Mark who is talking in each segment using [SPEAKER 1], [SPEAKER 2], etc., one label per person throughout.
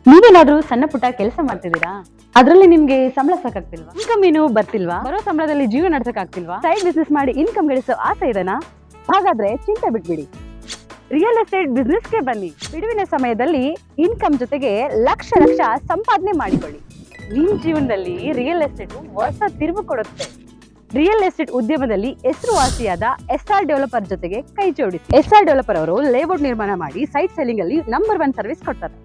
[SPEAKER 1] ನೀವೇನಾದ್ರೂ ಸಣ್ಣ ಪುಟ್ಟ ಕೆಲಸ ಮಾಡ್ತಿದ್ದೀರಾ? ಅದ್ರಲ್ಲಿ ನಿಮ್ಗೆ ಸಂಬಳ ಸಾಕಾಗ್ತಿಲ್ವಾ? ಇನ್ಕಮ್ ಏನು ಬರ್ತಿಲ್ವಾ? ಬರೋ ಸಂಬಳದಲ್ಲಿ ಜೀವನ ನಡ್ಸಕ್ ಆಗ್ತಿಲ್ವಾ? ಸೈಡ್ ಬಿಸ್ನೆಸ್ ಮಾಡಿ ಇನ್ಕಮ್ ಗಳಿಸೋ ಆಸೆ ಇದೆನಾ? ಹಾಗಾದ್ರೆ ಚಿಂತೆ ಬಿಟ್ಬಿಡಿ, ರಿಯಲ್ ಎಸ್ಟೇಟ್ ಬಿಸ್ನೆಸ್ಗೆ ಬನ್ನಿ. ಬಿಡುವಿನ ಸಮಯದಲ್ಲಿ ಇನ್ಕಮ್ ಜೊತೆಗೆ ಲಕ್ಷ ಲಕ್ಷ ಸಂಪಾದನೆ ಮಾಡಿಕೊಳ್ಳಿ. ನಿಮ್ ಜೀವನದಲ್ಲಿ ರಿಯಲ್ ಎಸ್ಟೇಟ್ ಹೊಸ ತಿರುವು ಕೊಡುತ್ತೆ. ರಿಯಲ್ ಎಸ್ಟೇಟ್ ಉದ್ಯಮದಲ್ಲಿ ಹೆಸರುವಾಸಿಯಾದ ಎಸ್ಆರ್ ಡೆವಲಪರ್ ಜೊತೆಗೆ ಕೈ ಜೋಡಿಸಿ. ಎಸ್ಆರ್ ಡೆವಲಪರ್ ಅವರು ಲೇಔಟ್ ನಿರ್ಮಾಣ ಮಾಡಿ ಸೈಟ್ ಸೆಲ್ಲಿಂಗ್ ಅಲ್ಲಿ ನಂಬರ್ 1 ಸರ್ವಿಸ್ ಕೊಡ್ತಾರೆ.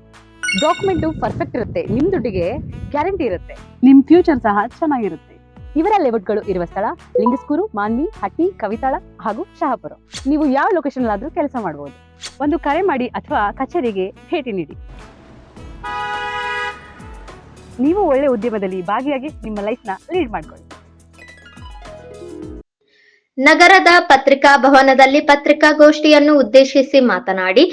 [SPEAKER 1] ಡಾಕ್ಯುಮೆಂಟ್ ಪರ್ಫೆಕ್ಟ್ ಇರುತ್ತೆ, ನಿಮ್ ದುಡ್ಡಿಗೆ ಗ್ಯಾರಂಟಿ ಇರುತ್ತೆ, ನಿಮ್ ಫ್ಯೂಚರ್ ಸಹ ಚೆನ್ನಾಗಿರುತ್ತೆ. ಇವರ ಲೇಔಟ್ಗಳು ಇರುವ ಸ್ಥಳ ಲಿಂಗಸ್ಕೂರು, ಮಾನ್ವಿ, ಹಟ್ಟಿ, ಕವಿತಾಳ ಹಾಗೂ ಶಹಾಪುರ. ನೀವು ಯಾವ ಲೊಕೇಶನ್ ಆದ್ರೂ ಕೆಲಸ ಮಾಡಬಹುದು. ಒಂದು ಕರೆ ಮಾಡಿ ಅಥವಾ ಕಚೇರಿಗೆ ಭೇಟಿ ನೀಡಿ. ನೀವು ಒಳ್ಳೆ ಉದ್ಯಮದಲ್ಲಿ ಭಾಗಿಯಾಗಿ ನಿಮ್ಮ ಲೈಫ್ ನ ಲೀಡ್ ಮಾಡ್ಕೊಳ್ಳಿ.
[SPEAKER 2] ನಗರದ ಪತ್ರಿಕಾ ಭವನದಲ್ಲಿ ಪತ್ರಿಕಾಗೋಷ್ಠಿಯನ್ನು ಉದ್ದೇಶಿಸಿ ಮಾತನಾಡಿ,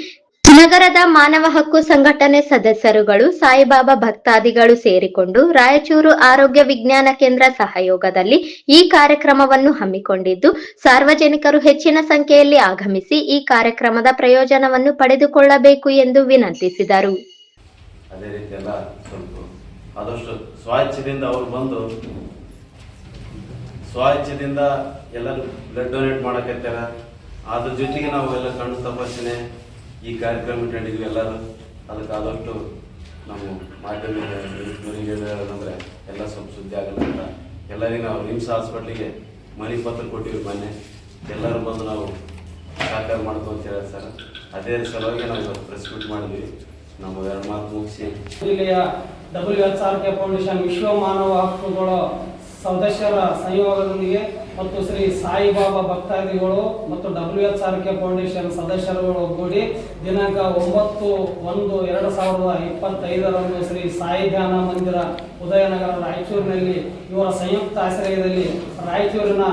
[SPEAKER 2] ನಗರದ ಮಾನವ ಹಕ್ಕು ಸಂಘಟನೆ ಸದಸ್ಯರುಗಳು, ಸಾಯಿಬಾಬಾ ಭಕ್ತಾದಿಗಳು ಸೇರಿಕೊಂಡು ರಾಯಚೂರು ಆರೋಗ್ಯ ವಿಜ್ಞಾನ ಕೇಂದ್ರ ಸಹಯೋಗದಲ್ಲಿ ಈ ಕಾರ್ಯಕ್ರಮವನ್ನು ಹಮ್ಮಿಕೊಂಡಿದ್ದು, ಸಾರ್ವಜನಿಕರು ಹೆಚ್ಚಿನ ಸಂಖ್ಯೆಯಲ್ಲಿ ಆಗಮಿಸಿ ಈ ಕಾರ್ಯಕ್ರಮದ ಪ್ರಯೋಜನವನ್ನು ಪಡೆದುಕೊಳ್ಳಬೇಕು ಎಂದು ವಿನಂತಿಸಿದರು.
[SPEAKER 3] ಅದೇ ರೀತಿ ಎಲ್ಲ ಆದಷ್ಟು ಸ್ವಇಚ್ಛೆಯಿಂದ ಅವರು ಬಂದು ಸ್ವಇಚ್ಛೆದಿಂದ ಎಲ್ಲರೂ ಬ್ಲಡ್ ಡೊನೇಟ್ ಮಾಡಕತ್ತಾರ. ಅದ್ರ ಜೊತೆಗೆ ನಾವು ಎಲ್ಲ ಕಣ್ಣು ತಪಾಸಣೆ ಈ ಕಾರ್ಯಕ್ರಮ ಇಟ್ಕೊಂಡಿದ್ವಿ ಎಲ್ಲರೂ. ಅದಕ್ಕೆ ಆದಷ್ಟು ನಾವು ಮಾಧ್ಯಮದವರಿಗೆ ಹೇಳೋದಂದ್ರೆ ಎಲ್ಲ ಸ್ವಲ್ಪ ಸುದ್ದಿ ಆಗಲ್ಲ ಅಂತ ಎಲ್ಲರಿಗೂ ನಾವು ನಿಮ್ಸ್ ಹಾಸ್ಪಿಟ್ಲಿಗೆ ಮನೆ ಪತ್ರ ಕೊಟ್ಟಿವಿ. ಮೊನ್ನೆ ಎಲ್ಲರೂ ಬಂದು ನಾವು ಸಹಕಾರ ಮಾಡ್ಕೊ ಅಂತ ಹೇಳಿ ಸರ್. ಅದೇ ಸಲುವಾಗಿ ನಾವು ಇವತ್ತು ಪ್ರೆಸ್ ಮೀಟ್ ಮಾಡಿದ್ವಿ. ನಾವು 2 ಮಾತು ಮುಗಿಸಿ
[SPEAKER 4] ಜಿಲ್ಲೆಯ WHRK ಫೌಂಡೇಶನ್ ವಿಶ್ವ ಮಾನವ ಹಕ್ಕುಗಳ ಸದಸ್ಯರ ಸಂಯೋಗದೊಂದಿಗೆ ಮತ್ತು ಶ್ರೀ ಸಾಯಿಬಾಬಾ ಭಕ್ತಾದಿಗಳು ಮತ್ತು WHRK ಫೌಂಡೇಶನ್ ಸದಸ್ಯರುಗಳು ಒಗ್ಗೂಡಿ ದಿನಾಂಕ 9/1/2025 ಶ್ರೀ ಸಾಯಿ ಧ್ಯಾನ ಮಂದಿರ ಉದಯನಗರ ರಾಯಚೂರಿನಲ್ಲಿ ಇವರ ಸಂಯುಕ್ತ ಆಶ್ರಯದಲ್ಲಿ ರಾಯಚೂರಿನ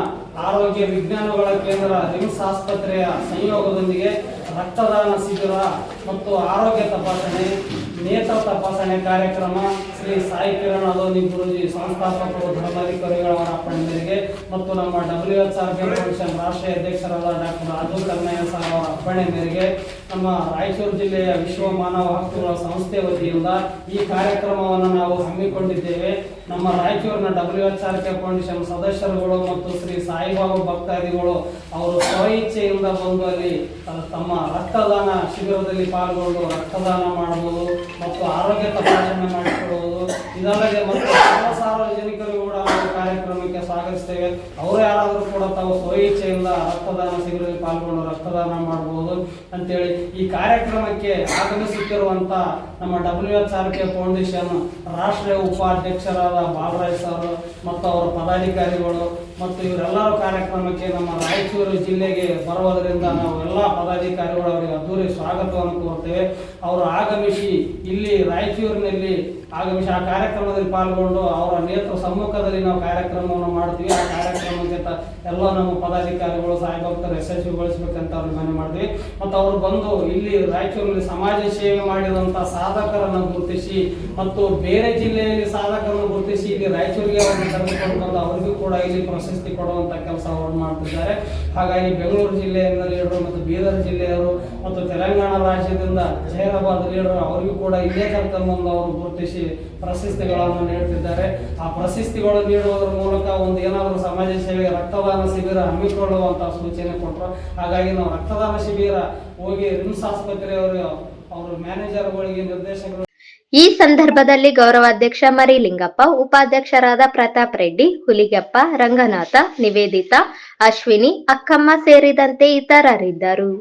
[SPEAKER 4] ಆರೋಗ್ಯ ವಿಜ್ಞಾನಗಳ ಕೇಂದ್ರ ರಿಮ್ಸ್ ಆಸ್ಪತ್ರೆಯ ಸಂಯೋಗದೊಂದಿಗೆ ರಕ್ತದಾನ ಶಿಬಿರ ಮತ್ತು ಆರೋಗ್ಯ ತಪಾಸಣೆ, ನೇತ್ರ ತಪಾಸಣೆ ಕಾರ್ಯಕ್ರಮ ಶ್ರೀ ಸಾಯಿ ಕಿರಣ್ ಅದೋನಿ ಗುರುಜಿ ಸಂಸ್ಥಾಪಕರು ಧರ್ಮಾಧಿಕಾರಿಗಳವರ ಅಪ್ಪಣೆ ಮೇರೆಗೆ ಮತ್ತು ನಮ್ಮ WHRK ಫೌಂಡೇಶನ್ ರಾಷ್ಟ್ರೀಯ ಅಧ್ಯಕ್ಷರಾದ ಡಾಕ್ಟರ್ ರಾಜು ಕನ್ನಯ್ಯ ಸರ್ ಅವರ ಅಪ್ಪಣೆ ಮೇರೆಗೆ ನಮ್ಮ ರಾಯಚೂರು ಜಿಲ್ಲೆಯ ವಿಶ್ವ ಮಾನವ ಹಕ್ಕುಗಳ ಸಂಸ್ಥೆ ವತಿಯಿಂದ ಈ ಕಾರ್ಯಕ್ರಮವನ್ನು ನಾವು ಹಮ್ಮಿಕೊಂಡಿದ್ದೇವೆ. ನಮ್ಮ ರಾಯಚೂರಿನ WHRK ಫೌಂಡೇಶನ್ ಸದಸ್ಯರುಗಳು ಮತ್ತು ಶ್ರೀ ಸಾಯಿಬಾಬಾ ಭಕ್ತಾದಿಗಳು ಅವರು ಸ್ವಇಚ್ಛೆಯಿಂದ ಬಂದು ಅಲ್ಲಿ ತಮ್ಮ ರಕ್ತದಾನ ಶಿಬಿರದಲ್ಲಿ ಪಾಲ್ಗೊಂಡು ರಕ್ತದಾನ ಮಾಡಬಹುದು ಮತ್ತು ಆರೋಗ್ಯ ತಪಾಸಣೆ ಮಾಡಿಕೊಳ್ಳುವುದು. ಇದಲ್ಲದೆ ಮತ್ತು ಸಾರ್ವಜನಿಕರು ಕೂಡ ನಾವು ಕಾರ್ಯಕ್ರಮಕ್ಕೆ ಸ್ವಾಗತಿಸ್ತೇವೆ. ಅವರು ಯಾರಾದರೂ ಕೂಡ ತಾವು ಸ್ವಇಚ್ಛೆಯಿಂದ ರಕ್ತದಾನ ಶಿಬಿರದಲ್ಲಿ ಪಾಲ್ಗೊಂಡು ರಕ್ತದಾನ ಮಾಡಬಹುದು ಅಂತೇಳಿ ಈ ಕಾರ್ಯಕ್ರಮಕ್ಕೆ ಆಗಮಿಸುತ್ತಿರುವಂತ ನಮ್ಮ WHRK ಫೌಂಡೇಶನ್ ರಾಷ್ಟ್ರೀಯ ಉಪಾಧ್ಯಕ್ಷರಾದ ಬಾಲರಾಜ್ ಸರ್ ಮತ್ತು ಅವರ ಪದಾಧಿಕಾರಿಗಳು ಮತ್ತು ಇವರೆಲ್ಲರೂ ಕಾರ್ಯಕ್ರಮಕ್ಕೆ ನಮ್ಮ ರಾಯಚೂರು ಜಿಲ್ಲೆಗೆ ಬರುವುದರಿಂದ ನಾವು ಎಲ್ಲ ಪದಾಧಿಕಾರಿಗಳು ಅವರಿಗೆ ಅದ್ದೂರಿ ಸ್ವಾಗತವನ್ನು ಕೋರ್ತೇವೆ. ಅವರು ಆಗಮಿಸಿ ಇಲ್ಲಿ ರಾಯಚೂರಿನಲ್ಲಿ ಆಗಮಿಸಿ ಆ ಕಾರ್ಯಕ್ರಮದಲ್ಲಿ ಪಾಲ್ಗೊಂಡು ಅವರ ನೇತೃ ಸಮ್ಮುಖದಲ್ಲಿ ನಾವು ಕಾರ್ಯಕ್ರಮವನ್ನು ಮಾಡ್ತೀವಿ. ಆ ಕಾರ್ಯಕ್ರಮಕ್ಕೆ ಎಲ್ಲ ನಮ್ಮ ಪದಾಧಿಕಾರಿಗಳು ಸಾಯಿಭಕ್ತರು ಯಶಸ್ವಿಗೊಳಿಸಬೇಕಂತ ಅವ್ರಿಗೆ ಮನವಿ ಮಾಡ್ತೀವಿ. ಮತ್ತು ಅವರು ಬಂದು ಇಲ್ಲಿ ರಾಯಚೂರಿನಲ್ಲಿ ಸಮಾಜ ಸೇವೆ ಮಾಡಿದಂಥ ಸಾಧಕರನ್ನು ಗುರುತಿಸಿ ಮತ್ತು ಬೇರೆ ಜಿಲ್ಲೆಯಲ್ಲಿ ಸಾಧಕರನ್ನು ಗುರುತಿಸಿ ಇಲ್ಲಿ ರಾಯಚೂರಿಗೆ ಅವರು ಕರೆದುಕೊಂಡು ಬಂದು ಅವರಿಗೂ ಕೂಡ ಇಲ್ಲಿ ಪ್ರಶಸ್ತಿ ಕೊಡುವಂತ ಕೆಲಸ ಅವರು ಮಾಡ್ತಿದ್ದಾರೆ. ಹಾಗಾಗಿ ಬೆಂಗಳೂರು ಜಿಲ್ಲೆಯಿಂದ ಲೀಡರು ಮತ್ತು ಬೀದರ್ ಜಿಲ್ಲೆಯವರು ಮತ್ತು ತೆಲಂಗಾಣ ರಾಜ್ಯದಿಂದ ಜಹೀರಾಬಾದ್ ಲೀಡರ್ ಅವರಿಗೂ ಕೂಡ ಇಲ್ಲೇ ಕರೆತಂದು ಅವರು ಗುರುತಿಸಿ ಪ್ರಶಸ್ತಿಗಳನ್ನು ನೀಡುತ್ತಿದ್ದಾರೆ. ಆ ಪ್ರಶಸ್ತಿಗಳು ನೀಡುವುದರ ಮೂಲಕ ಒಂದು ಏನಾದರೂ ಸಮಾಜ ಸೇವೆಗೆ ರಕ್ತದಾನ ಶಿಬಿರ ಹಮ್ಮಿಕೊಳ್ಳುವಂತ ಸೂಚನೆ ಕೊಟ್ಟರು. ಹಾಗಾಗಿ ನಾವು ರಕ್ತದಾನ ಶಿಬಿರ ಹೋಗಿ ರಿಮ್ಸ್ ಆಸ್ಪತ್ರೆಯವರು ಅವರು ಮ್ಯಾನೇಜರ್ಗಳಿಗೆ ನಿರ್ದೇಶಕರು.
[SPEAKER 2] ಈ ಸಂದರ್ಭದಲ್ಲಿ ಗೌರವಾಧ್ಯಕ್ಷ ಮರಿಲಿಂಗಪ್ಪ, ಉಪಾಧ್ಯಕ್ಷರಾದ ಪ್ರತಾಪ್ ರೆಡ್ಡಿ, ಹುಲಿಗೆಪ್ಪ, ರಂಗನಾಥ, ನಿವೇದಿತಾ, ಅಶ್ವಿನಿ, ಅಕ್ಕಮ್ಮ ಸೇರಿದಂತೆ ಇತರರಿದ್ದರು.